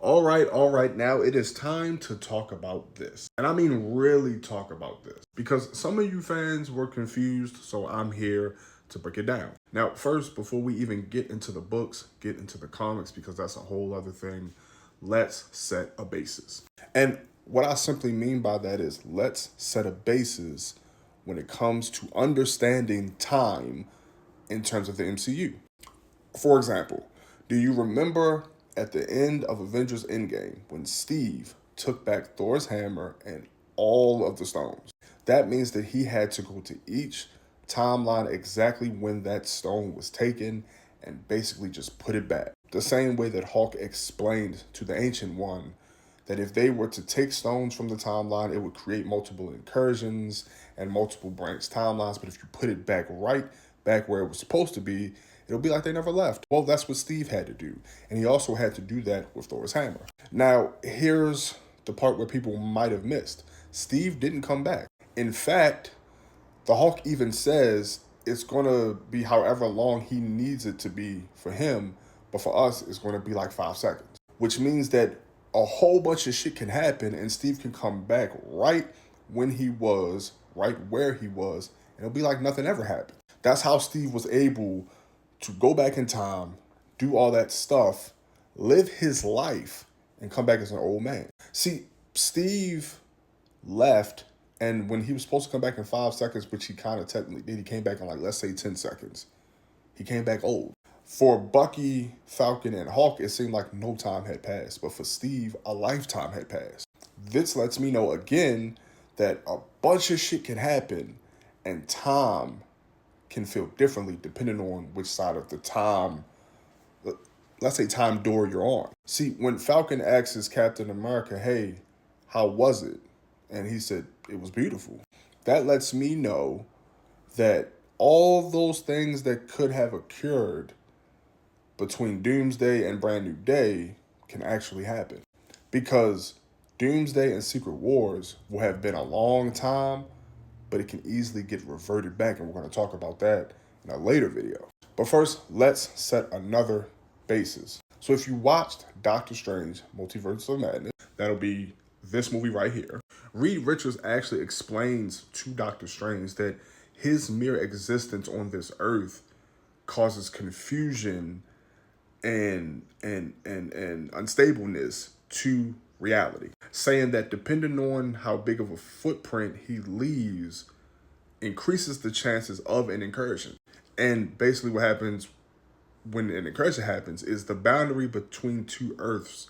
All right. Now it is time to talk about this. And I mean, really talk about this. Because some of you fans were confused, so I'm here to break it down. Now, first, before we even get into the books, get into the comics, because that's a whole other thing, let's set a basis. And what I simply mean by that is let's set a basis when it comes to understanding time in terms of the MCU. For example, do you remember at the end of Avengers Endgame when Steve took back Thor's hammer and all of the stones? That means that he had to go to each timeline exactly when that stone was taken and basically just put it back. The same way that Hulk explained to the Ancient One that if they were to take stones from the timeline, it would create multiple incursions and multiple branch timelines. But if you put it back right back where it was supposed to be, it'll be like they never left. Well, that's what Steve had to do. And he also had to do that with Thor's hammer. Now, here's the part where people might have missed. Steve didn't come back. In fact, the Hulk even says it's going to be however long he needs it to be for him, but for us, it's going to be like 5 seconds, which means that a whole bunch of shit can happen and Steve can come back right when he was, right where he was, and it'll be like nothing ever happened. That's how Steve was able to go back in time, do all that stuff, live his life, and come back as an old man. See, Steve left, and when he was supposed to come back in 5 seconds, which he kind of technically did, he came back in like, let's say 10 seconds. He came back old. For Bucky, Falcon, and Hulk, it seemed like no time had passed. But for Steve, a lifetime had passed. This lets me know again that a bunch of shit can happen and time can feel differently depending on which side of the time, let's say time door you're on. See, when Falcon asks Captain America, hey, how was it? And he said, it was beautiful. That lets me know that all those things that could have occurred between Doomsday and Brand New Day can actually happen. Because Doomsday and Secret Wars will have been a long time, but it can easily get reverted back, and we're going to talk about that in a later video. But first, let's set another basis. So if you watched Doctor Strange, Multiverse of Madness, that'll be this movie right here. Reed Richards actually explains to Doctor Strange that his mere existence on this earth causes confusion and unstableness to reality, saying that depending on how big of a footprint he leaves increases the chances of an incursion. And basically what happens when an incursion happens is the boundary between two Earths